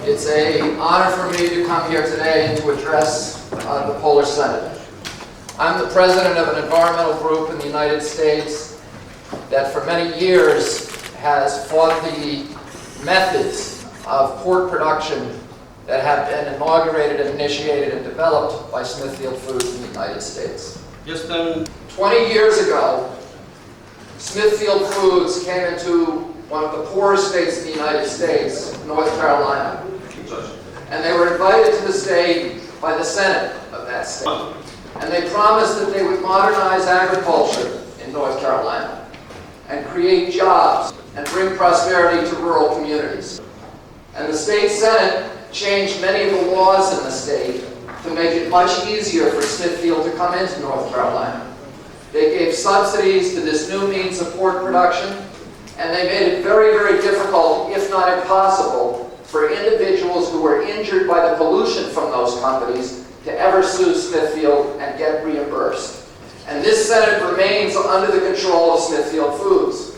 It's an honor for me to come here today and to address the Polish Senate. I'm the president of an environmental group in the United States that for many years has fought the methods of pork production that have been inaugurated and initiated and developed by Smithfield Foods in the United States. 20 years ago, Smithfield Foods came into one of the poorest states in the United States, North Carolina. And they were invited to the state by the Senate of that state. And they promised that they would modernize agriculture in North Carolina and create jobs and bring prosperity to rural communities. And the state Senate changed many of the laws in the state to make it much easier for Smithfield to come into North Carolina. They gave subsidies to this new means of pork production, and they made it very, very difficult, if not impossible, for individuals who were injured by the pollution from those companies to ever sue Smithfield and get reimbursed. And this Senate remains under the control of Smithfield Foods.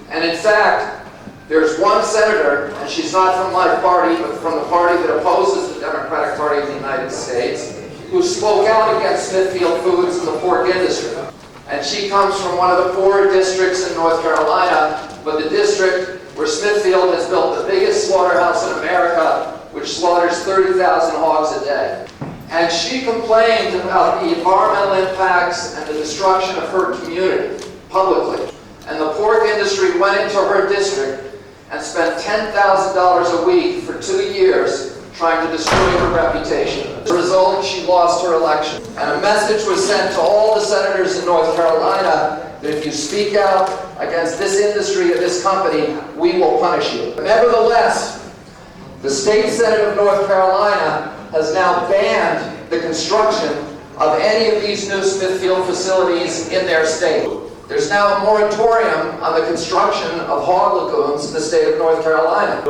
And in fact, there's one senator, and she's not from my party, but from the party that opposes the Democratic Party of the United States, who spoke out against Smithfield Foods and the pork industry. And she comes from one of the poorer districts in North Carolina, but the district where Smithfield has built the biggest slaughterhouse in America, which slaughters 30,000 hogs a day. And she complained about the environmental impacts and the destruction of her community publicly. And the pork industry went into her district and spent $10,000 a week for 2 years trying to destroy her reputation. As a result, she lost her election. And a message was sent to all the senators in North Carolina that if you speak out against this industry or this company, we will punish you. Nevertheless, the State Senate of North Carolina has now banned the construction of any of these new Smithfield facilities in their state. There's now a moratorium on the construction of hog lagoons in the state of North Carolina.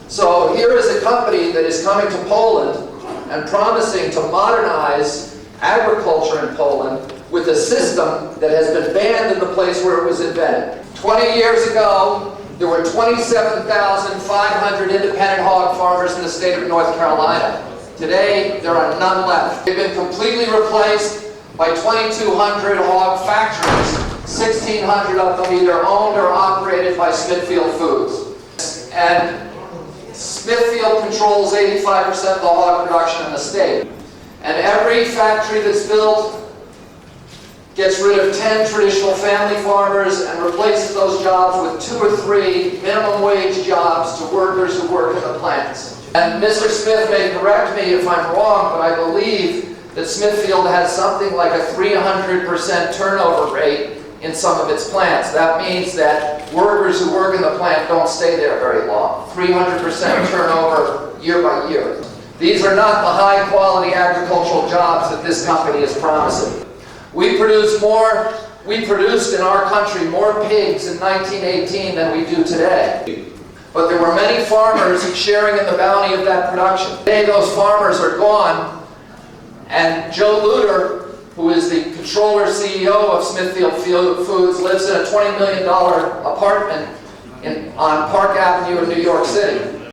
So here is a company that is coming to Poland and promising to modernize agriculture in Poland with a system that has been banned in the place where it was invented. 20 years ago, there were 27,500 independent hog farmers in the state of North Carolina. Today, there are none left. They've been completely replaced by 2,200 hog factories, 1,600 of them either owned or operated by Smithfield Foods. And Smithfield controls 85% of the hog production in the state. And every factory that's built gets rid of 10 traditional family farmers and replaces those jobs with 2 or 3 minimum wage jobs to workers who work in the plants. And Mr. Smith may correct me if I'm wrong, but I believe that Smithfield has something like a 300% turnover rate in some of its plants. That means that workers who work in the plant don't stay there very long. 300% turnover year by year. These are not the high-quality agricultural jobs that this company is promising. We produced in our country more pigs in 1918 than we do today. But there were many farmers sharing in the bounty of that production. Today those farmers are gone, and Joe Luter, who is the controller CEO of Smithfield Foods, lives in a $20 million apartment on Park Avenue in New York City.